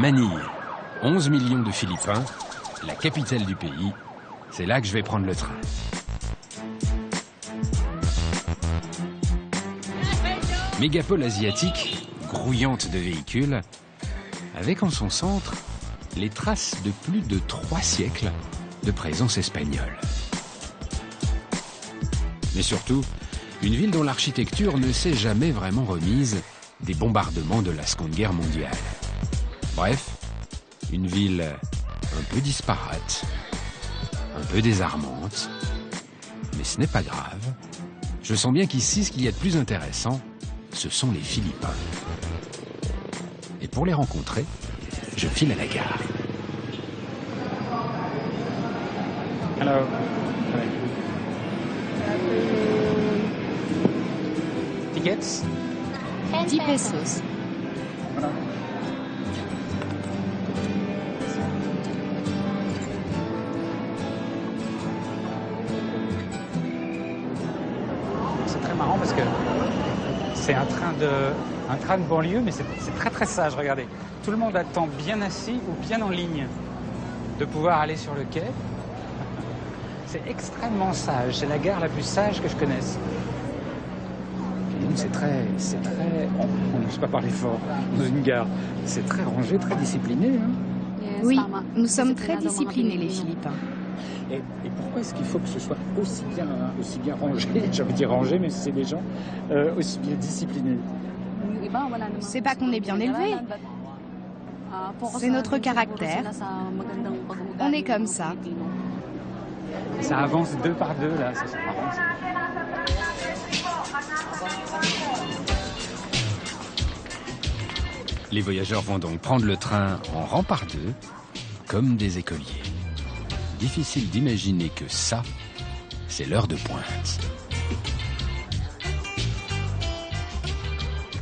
Manille, 11 millions de Philippins, la capitale du pays. C'est là que je vais prendre le train. Mégapole asiatique, grouillante de véhicules, avec en son centre les traces de plus de 3 siècles de présence espagnole. Mais surtout, une ville dont l'architecture ne s'est jamais vraiment remise des bombardements de la Seconde Guerre mondiale. Bref, une ville un peu disparate, un peu désarmante, mais ce n'est pas grave. Je sens bien qu'ici, ce qu'il y a de plus intéressant, ce sont les Philippins. Et pour les rencontrer, je file à la gare. Hello. 10 pesos. C'est très marrant parce que c'est un train de banlieue, mais c'est très très sage, regardez. Tout le monde attend bien assis ou bien en ligne de pouvoir aller sur le quai. C'est extrêmement sage, c'est la gare la plus sage que je connaisse. C'est très, on ne sait pas parler fort dans une gare. C'est très rangé, très discipliné. Hein. Oui, nous sommes très disciplinés, les Philippins. Et pourquoi est-ce qu'il faut que ce soit aussi bien rangé? J'avais dit rangé, mais c'est des gens aussi bien disciplinés. C'est pas qu'on est bien élevés. C'est notre caractère. On est comme ça. Ça avance 2 par 2, là, ça c'est marrant. Ça. Les voyageurs vont donc prendre le train en rang par 2, comme des écoliers. Difficile d'imaginer que ça, c'est l'heure de pointe.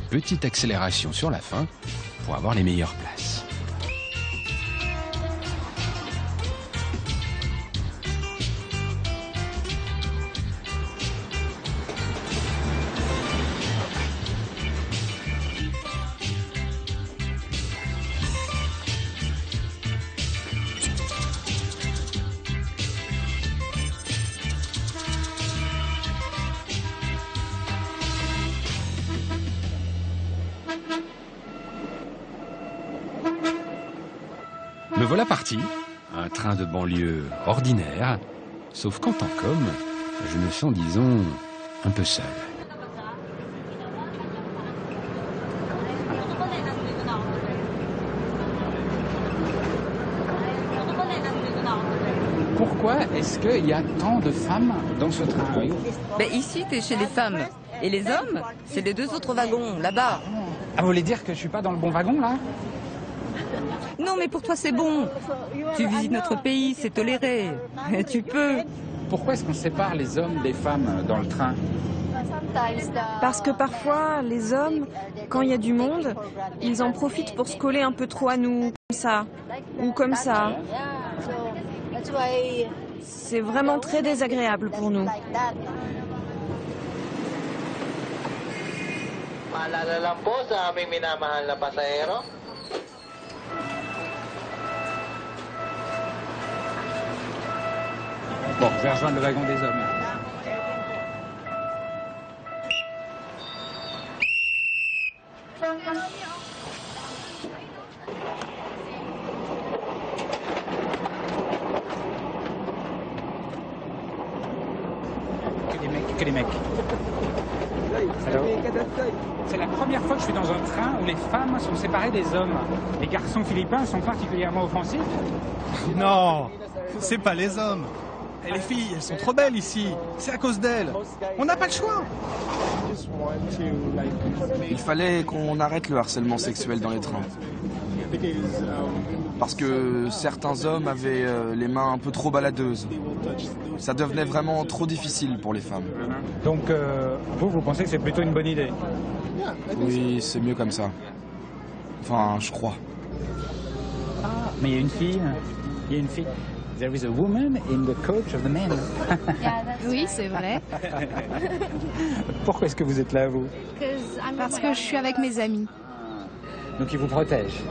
Petite accélération sur la fin pour avoir les meilleures places. Me voilà parti, un train de banlieue ordinaire, sauf qu'en tant qu'homme, je me sens, disons, un peu seul. Pourquoi est-ce qu'il y a tant de femmes dans ce train? Ben ici, tu es chez les femmes. Et les hommes, c'est les 2 autres wagons, là-bas. Ah, vous voulez dire que je suis pas dans le bon wagon, là? Non, mais pour toi, c'est bon. Tu visites notre pays, c'est toléré. Tu peux. Pourquoi est-ce qu'on sépare les hommes des femmes dans le train? Parce que parfois, les hommes, quand il y a du monde, ils en profitent pour se coller un peu trop à nous, comme ça, ou comme ça. C'est vraiment très désagréable pour nous. Maalala lang po sa aming minamahal na pasahero. Bon, je vais rejoindre le wagon des hommes. Que les mecs. Alors, c'est la première fois que je suis dans un train où les femmes sont séparées des hommes. Les garçons philippins sont particulièrement offensifs. Non, c'est pas les hommes. Et les filles, elles sont trop belles ici. C'est à cause d'elles. On n'a pas le choix. Il fallait qu'on arrête le harcèlement sexuel dans les trains. Parce que certains hommes avaient les mains un peu trop baladeuses. Ça devenait vraiment trop difficile pour les femmes. Donc, vous pensez que c'est plutôt une bonne idée? Oui, c'est mieux comme ça. Enfin, je crois. Ah, mais il y a une fille. Il y a une fille. There is a woman in the coach of the men. Oui, c'est vrai. Pourquoi est-ce que vous êtes là, vous? Parce que je suis avec mes amis. Donc ils vous protègent.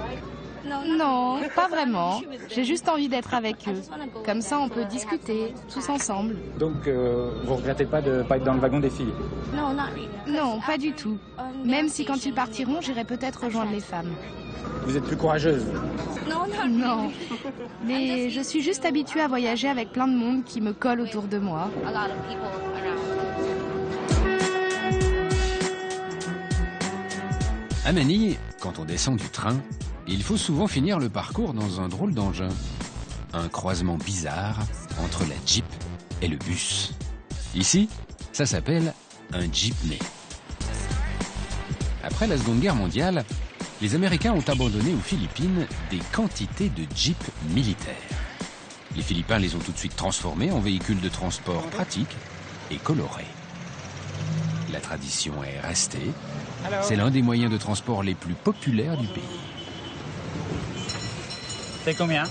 Non, pas vraiment. J'ai juste envie d'être avec eux. Comme ça, on peut discuter, tous ensemble. Donc, vous regrettez pas de pas être dans le wagon des filles? Non, pas du tout. Même si quand ils partiront, j'irai peut-être rejoindre les femmes. Vous êtes plus courageuse? Non. Mais je suis juste habituée à voyager avec plein de monde qui me colle autour de moi. À Manille, quand on descend du train, il faut souvent finir le parcours dans un drôle d'engin. Un croisement bizarre entre la Jeep et le bus. Ici, ça s'appelle un jeepney. Après la Seconde Guerre mondiale, les Américains ont abandonné aux Philippines des quantités de jeeps militaires. Les Philippins les ont tout de suite transformés en véhicules de transport pratiques et colorés. La tradition est restée. C'est l'un des moyens de transport les plus populaires du pays. C'est combien?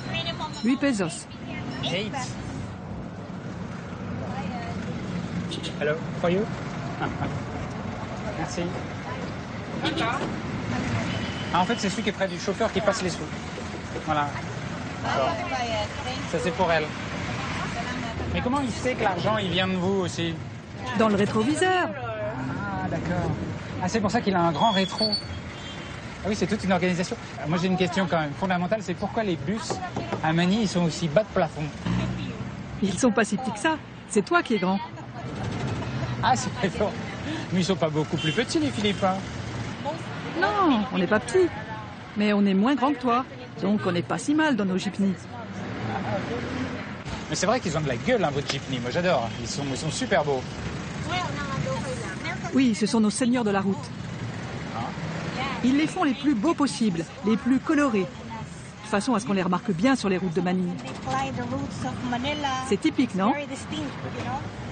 8 pesos. 8. Hello, for you? Merci. Ah, en fait, c'est celui qui est près du chauffeur qui passe les sous. Voilà. Ça, c'est pour elle. Mais comment il sait que l'argent, il vient de vous aussi? Dans le rétroviseur. Ah, d'accord. Ah, c'est pour ça qu'il a un grand rétro. Ah oui, c'est toute une organisation. Moi, j'ai une question quand même fondamentale, c'est pourquoi les bus à Manille, ils sont aussi bas de plafond? Ils sont pas si petits que ça. C'est toi qui es grand. Ah, c'est très fort. Mais ils sont pas beaucoup plus petits, les Philippins. Non, on n'est pas petits. Mais on est moins grand que toi. Donc on n'est pas si mal dans nos jeepneys. Mais c'est vrai qu'ils ont de la gueule, hein, votre jeepney. Moi, j'adore. Ils sont super beaux. Oui, ce sont nos seigneurs de la route. Ils les font les plus beaux possibles, les plus colorés. De façon à ce qu'on les remarque bien sur les routes de Manille. C'est typique, non?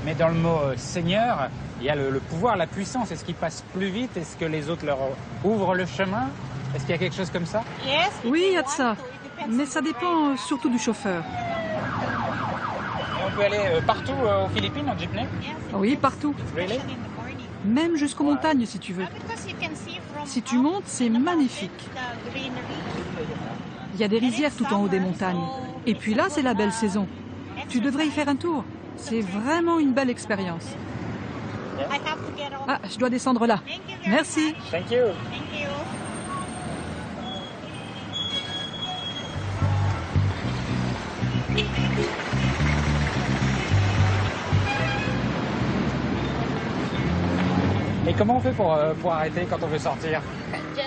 Mais dans le mot seigneur, il y a le pouvoir, la puissance. Est-ce qu'ils passent plus vite? Est-ce que les autres leur ouvrent le chemin? Est-ce qu'il y a quelque chose comme ça? Oui, il y a de ça. Mais ça dépend surtout du chauffeur. Et on peut aller partout aux Philippines en jeepney? Oui, partout. Really? Même jusqu'aux montagnes, si tu veux. Si tu montes, c'est magnifique. Il y a des rizières tout en haut des montagnes. Et puis là, c'est la belle saison. Tu devrais y faire un tour. C'est vraiment une belle expérience. Ah, je dois descendre là. Merci. Thank you. Et comment on fait pour arrêter quand on veut sortir?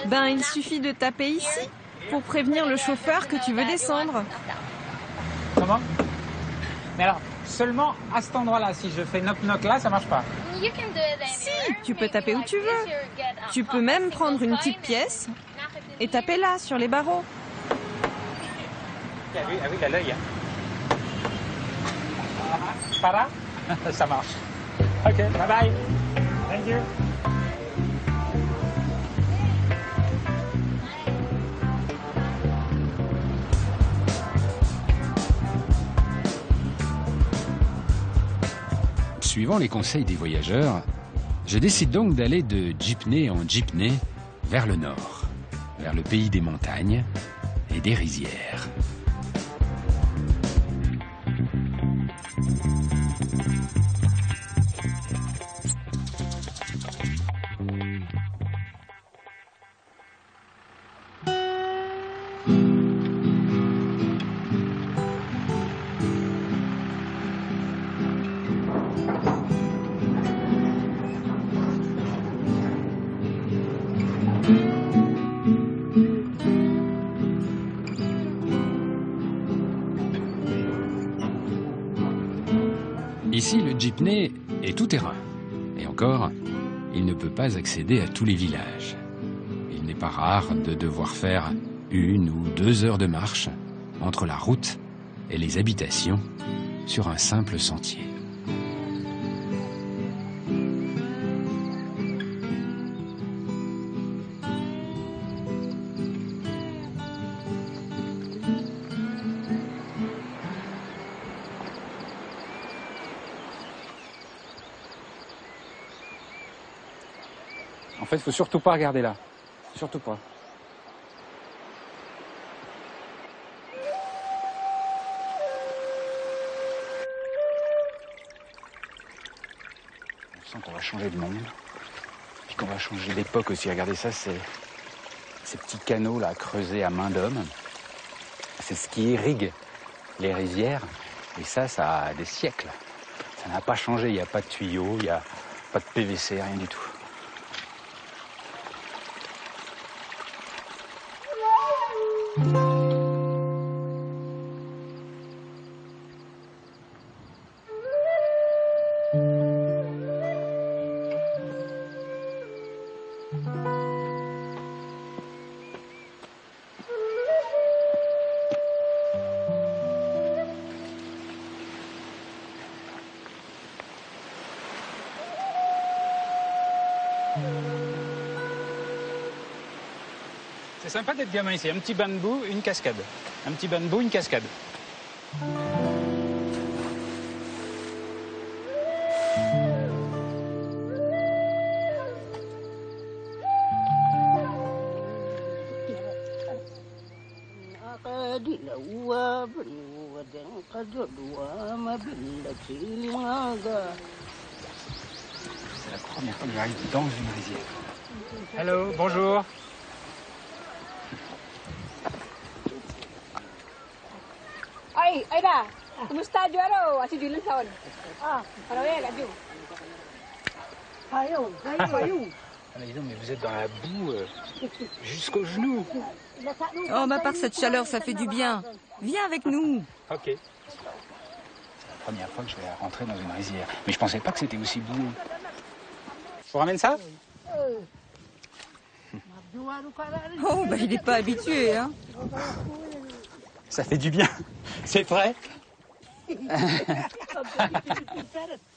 Ben, il suffit de taper ici pour prévenir le chauffeur que tu veux descendre. Comment? Mais alors, seulement à cet endroit-là, si je fais knock-knock là, ça marche pas? Si, tu peux taper où tu veux. Tu peux même prendre une petite pièce et taper là, sur les barreaux. Ah oui, il a l'œil. Par là? Ça marche. Ok, bye bye. Thank you. Suivant les conseils des voyageurs, je décide donc d'aller de jeepney en jeepney vers le nord, vers le pays des montagnes et des rizières. Ici, le jeepney est tout terrain. Et encore, il ne peut pas accéder à tous les villages. Il n'est pas rare de devoir faire 1 ou 2 heures de marche entre la route et les habitations sur un simple sentier. En fait, il faut surtout pas regarder là. Surtout pas. sent qu'on va changer de monde. Puis qu'on va changer d'époque aussi. Regardez ça, c'est ces petits canaux là creusés à main d'homme. C'est ce qui irrigue les rizières. Et ça a des siècles. Ça n'a pas changé. Il n'y a pas de tuyaux, il n'y a pas de PVC, rien du tout. C'est sympa d'être gamin ici. Un petit bain de boue, une cascade. Un petit bain de boue, une cascade. C'est la première fois que j'arrive dans une rizière. Hello, bonjour. Oi, Aida, kumusta Juaro? Asyik jualan tahun. Kalau ya laju. Ayo. Ah, mais dis donc, mais vous êtes dans la boue jusqu'aux genoux. Oh, ma part, cette chaleur, ça fait du bien. Viens avec nous. Ok. C'est la première fois que je vais rentrer dans une rizière. Mais je pensais pas que c'était aussi boueux. Je vous ramène ça? Oh, bah, il n'est pas habitué, hein. Ça fait du bien. C'est vrai.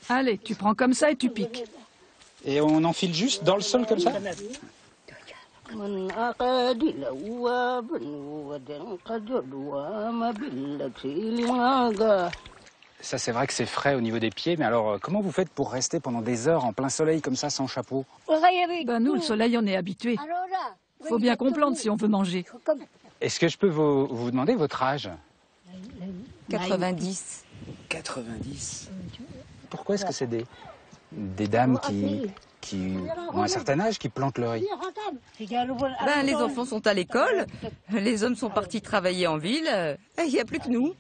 Allez, tu prends comme ça et tu piques. Et on enfile juste dans le sol comme ça? Ça, c'est vrai que c'est frais au niveau des pieds, mais alors comment vous faites pour rester pendant des heures en plein soleil comme ça, sans chapeau? Ben nous, le soleil, on est habitués. Faut bien qu'on plante si on veut manger. Est-ce que je peux vous demander votre âge? 90. 90. Pourquoi est-ce que c'est des dames qui ont un certain âge qui plantent le riz? Ben, les enfants sont à l'école, les hommes sont partis travailler en ville, il n'y a plus que nous.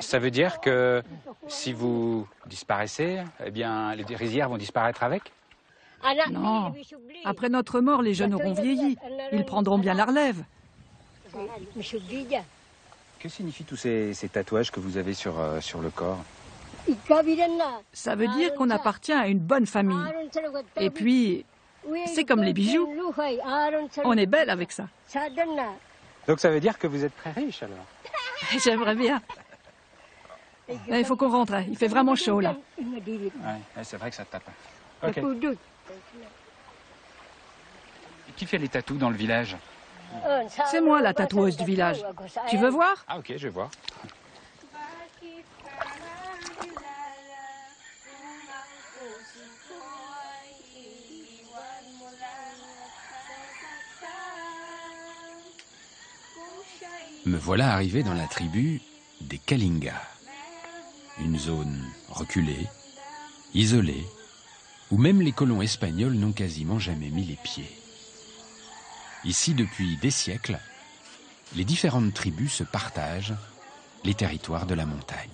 Ça veut dire que si vous disparaissez, eh bien, les rizières vont disparaître avec? Non. Après notre mort, les jeunes auront vieilli. Ils prendront bien la relève. Que signifient tous ces tatouages que vous avez sur le corps? Ça veut dire qu'on appartient à une bonne famille. Et puis, c'est comme les bijoux. On est belle avec ça. Donc ça veut dire que vous êtes très riche alors? J'aimerais bien. Mais il faut qu'on rentre, hein. Il fait vraiment chaud là. Ouais, c'est vrai que ça tape. Ok. Qui fait les tatous dans le village? C'est moi la tatoueuse du village. Tu veux voir? Ah ok, je vais voir. Me voilà arrivé dans la tribu des Kalinga. Une zone reculée, isolée, où même les colons espagnols n'ont quasiment jamais mis les pieds. Ici, depuis des siècles, les différentes tribus se partagent les territoires de la montagne.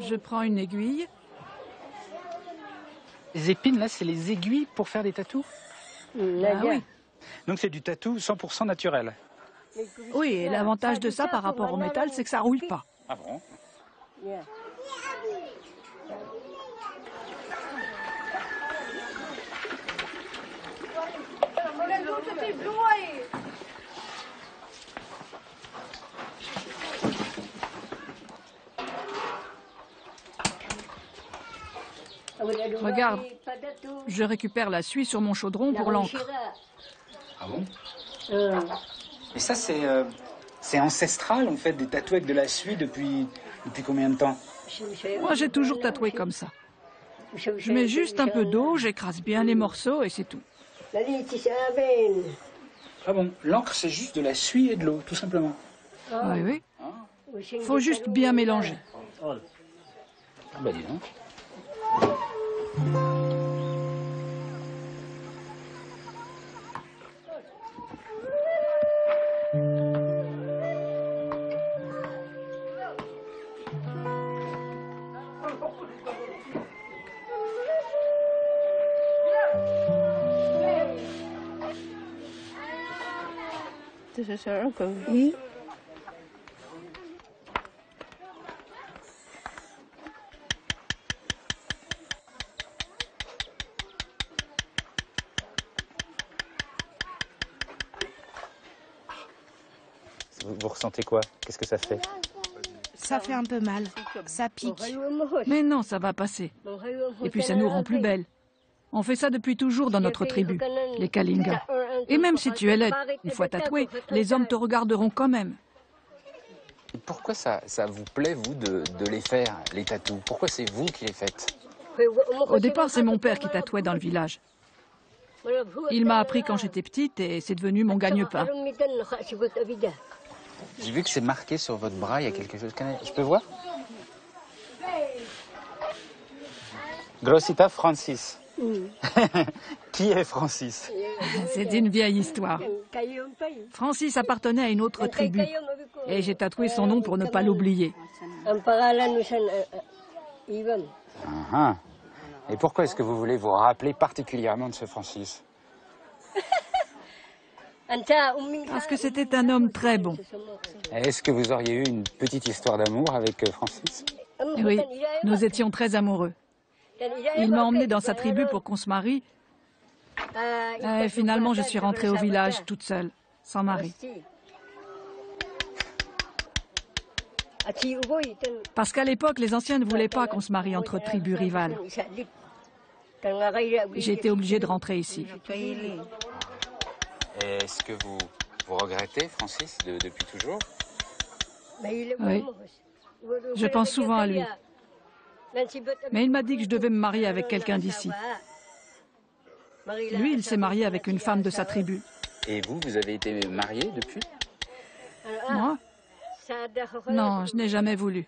Je prends une aiguille. Les épines, là, c'est les aiguilles pour faire des tatous? Ah oui. Donc c'est du tatou 100% naturel? Oui, et l'avantage de ça par rapport au métal, c'est que ça rouille pas. Ah bon? Regarde, je récupère la suie sur mon chaudron pour l'encre. Ah bon? Et ça, c'est ancestral, en fait, des tatous avec de la suie depuis combien de temps? Moi, j'ai toujours tatoué comme ça. Je mets juste un peu d'eau, j'écrase bien les morceaux et c'est tout. Ah bon, l'encre c'est juste de la suie et de l'eau, tout simplement. Oui, oui. Faut juste bien mélanger. Ah bah dis donc. Oui. Vous ressentez quoi? Qu'est-ce que ça fait? Ça fait un peu mal. Ça pique. Mais non, ça va passer. Et puis ça nous rend plus belles. On fait ça depuis toujours dans notre tribu, les Kalinga. Et même si tu es laide, une fois tatouée, les hommes te regarderont quand même. Et pourquoi ça vous plaît, vous, de les faire, les tatous? Pourquoi c'est vous qui les faites? Au départ, c'est mon père qui tatouait dans le village. Il m'a appris quand j'étais petite et c'est devenu mon gagne-pain. J'ai vu que c'est marqué sur votre bras, il y a quelque chose. Je peux voir? Grosita Francis. Qui est Francis? C'est une vieille histoire. Francis appartenait à une autre tribu. Et j'ai tatoué son nom pour ne pas l'oublier. Et pourquoi est-ce que vous voulez vous rappeler particulièrement de ce Francis? Parce que c'était un homme très bon. Est-ce que vous auriez eu une petite histoire d'amour avec Francis? Oui, nous étions très amoureux. Il m'a emmené dans sa tribu pour qu'on se marie. Et finalement, je suis rentrée au village toute seule, sans mari. Parce qu'à l'époque, les anciens ne voulaient pas qu'on se marie entre tribus rivales. J'ai été obligée de rentrer ici. Est-ce que vous regrettez, Francis, depuis toujours? Oui. Je pense souvent à lui. Mais il m'a dit que je devais me marier avec quelqu'un d'ici. Lui, il s'est marié avec une femme de sa tribu. Et vous avez été mariée depuis? Moi? Non, je n'ai jamais voulu.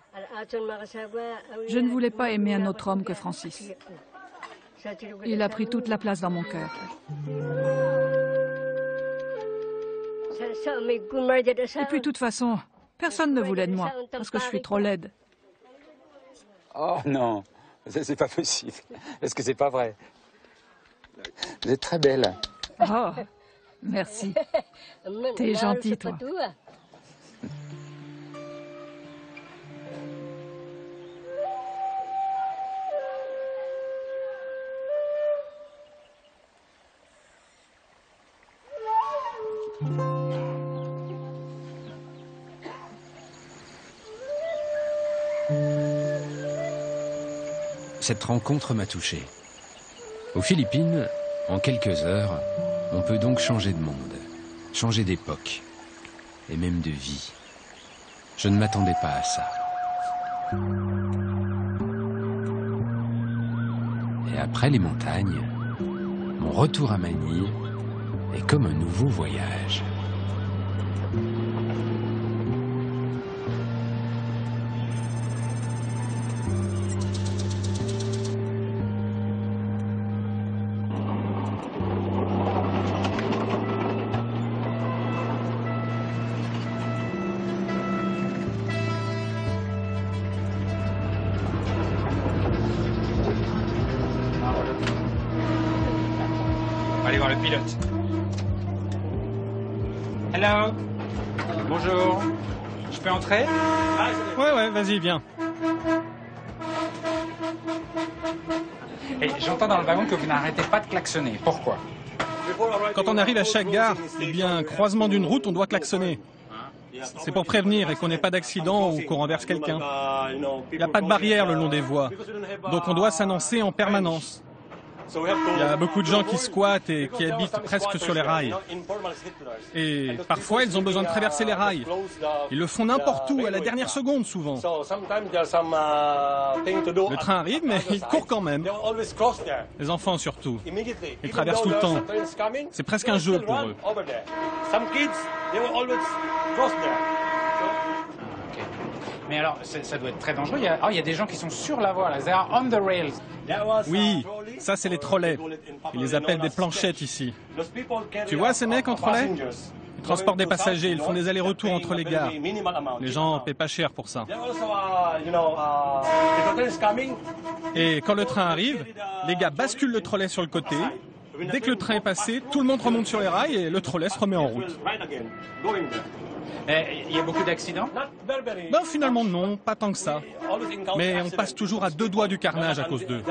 Je ne voulais pas aimer un autre homme que Francis. Il a pris toute la place dans mon cœur. Et puis, de toute façon, personne ne voulait de moi, parce que je suis trop laide. Oh non, ça c'est pas possible. Est-ce que c'est pas vrai? Vous êtes très belle. Oh, merci. T'es gentil, toi. Cette rencontre m'a touché. Aux Philippines, en quelques heures, on peut donc changer de monde, changer d'époque, et même de vie. Je ne m'attendais pas à ça. Et après les montagnes, mon retour à Manille est comme un nouveau voyage. Allez voir le pilote. Hello. Bonjour. Je peux entrer? Ouais, vas-y, viens. Et j'entends dans le wagon que vous n'arrêtez pas de klaxonner. Pourquoi? Quand on arrive à chaque gare, eh bien, croisement d'une route, on doit klaxonner. C'est pour prévenir et qu'on n'ait pas d'accident ou qu'on renverse quelqu'un. Il n'y a pas de barrière le long des voies, donc on doit s'annoncer en permanence. Il y a beaucoup de gens qui squattent et qui habitent presque sur les rails. Et parfois, ils ont besoin de traverser les rails. Ils le font n'importe où, à la dernière seconde, souvent. Le train arrive, mais il court quand même. Les enfants, surtout. Ils traversent tout le temps. C'est presque un jeu pour eux. Mais alors, ça doit être très dangereux. Il y a des gens qui sont sur la voie, là. They are on the rails. Oui, ça c'est les trolleys. Ils les appellent des planchettes ici. Tu vois ces mecs en trolley? Ils transportent des passagers, ils font des allers-retours entre les gares. Les gens ne paient pas cher pour ça. Et quand le train arrive, les gars basculent le trolley sur le côté. Dès que le train est passé, tout le monde remonte sur les rails et le trolley se remet en route. Il y a beaucoup d'accidents? Ben finalement non, pas tant que ça. Mais on passe toujours à 2 doigts du carnage à cause d'eux.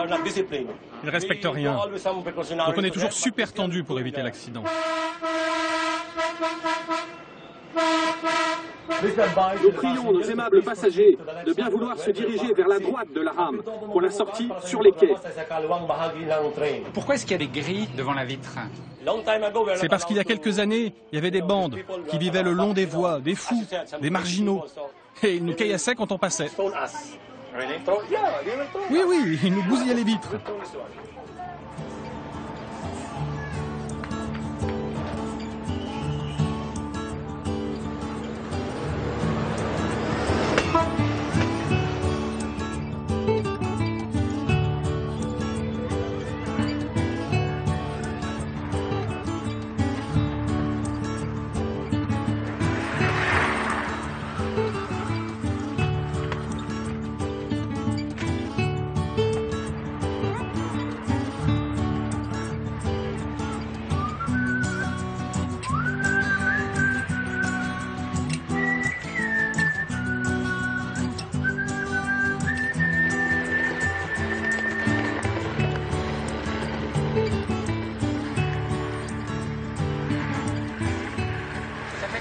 Ils respectent rien. Donc on est toujours super tendu pour éviter l'accident. Nous prions nos aimables passagers de bien vouloir se diriger vers la droite de la rame pour la sortie sur les quais. Pourquoi est-ce qu'il y a des grilles devant la vitre? C'est parce qu'il y a quelques années, il y avait des bandes qui vivaient le long des voies, des fous, des marginaux. Et ils nous caillassaient quand on passait. Oui, oui, ils nous bousillaient les vitres.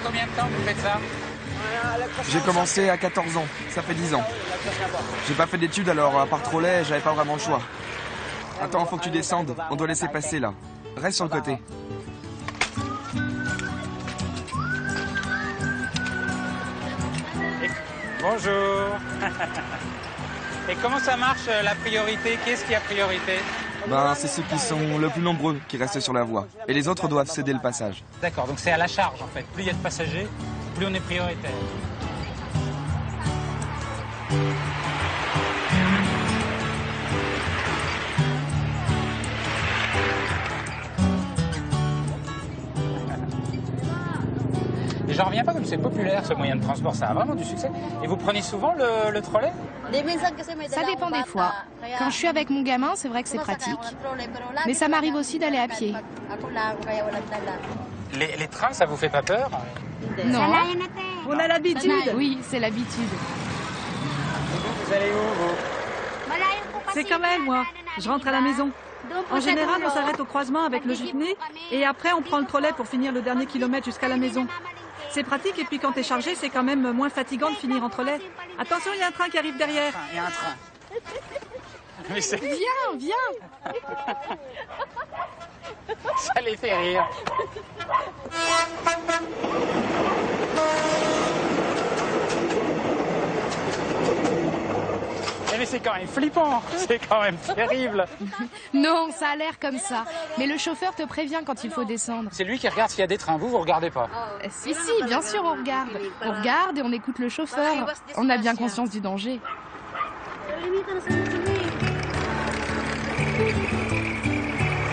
Combien de temps vous faites ça? J'ai commencé à 14 ans, ça fait 10 ans. J'ai pas fait d'études alors, à part trolley, j'avais pas vraiment le choix. Attends, faut que tu descendes, on doit laisser passer là. Reste sur le côté. Bonjour. Et comment ça marche la priorité? Qui est-ce qui a priorité? Ben, c'est ceux qui sont le plus nombreux qui restent sur la voie. Et les autres doivent céder le passage. D'accord, donc c'est à la charge en fait. Plus il y a de passagers, plus on est prioritaire. Et j'en reviens pas comme c'est populaire ce moyen de transport, ça a vraiment du succès. Et vous prenez souvent le trolley? Ça dépend des fois. Quand je suis avec mon gamin, c'est vrai que c'est pratique. Mais ça m'arrive aussi d'aller à pied. Les trains, ça vous fait pas peur? Non. On a l'habitude. Oui, c'est l'habitude. Vous allez où, vous? C'est comme elle, moi. Je rentre à la maison. En général, on s'arrête au croisement avec le jeepney et après on prend le trolley pour finir le dernier kilomètre jusqu'à la maison. C'est pratique et puis quand t'es chargé, c'est quand même moins fatigant de finir en trolley. Attention, il y a un train qui arrive derrière. Il y a un train. Mais Viens. Ça les fait rire. Mais c'est quand même flippant, c'est quand même terrible. Non, ça a l'air comme ça. Mais le chauffeur te prévient quand il faut descendre. C'est lui qui regarde s'il y a des trains, vous regardez pas? Si, bien sûr, on regarde. On regarde et on écoute le chauffeur. On a bien conscience du danger.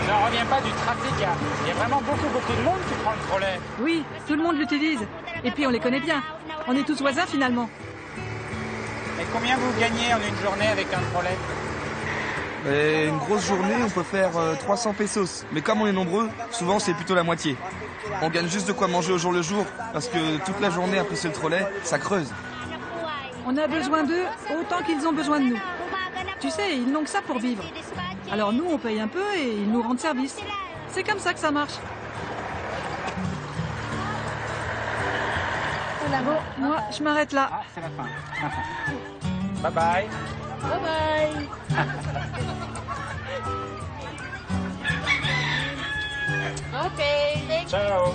J'en reviens pas du trafic. Il y a vraiment beaucoup de monde qui prend le trolley. Oui, tout le monde l'utilise. Et puis on les connaît bien. On est tous voisins finalement. Et combien vous gagnez en une journée avec un trolley? Et une grosse journée, on peut faire 300 pesos. Mais comme on est nombreux, souvent c'est plutôt la moitié. On gagne juste de quoi manger au jour le jour, parce que toute la journée à pousser le trolley, ça creuse. On a besoin d'eux autant qu'ils ont besoin de nous. Tu sais, ils n'ont que ça pour vivre. Alors nous, on paye un peu et ils nous rendent service. C'est comme ça que ça marche. Bon, moi, je m'arrête là. Ah, c'est la fin. Bye bye. Bye bye. Ok, Ciao.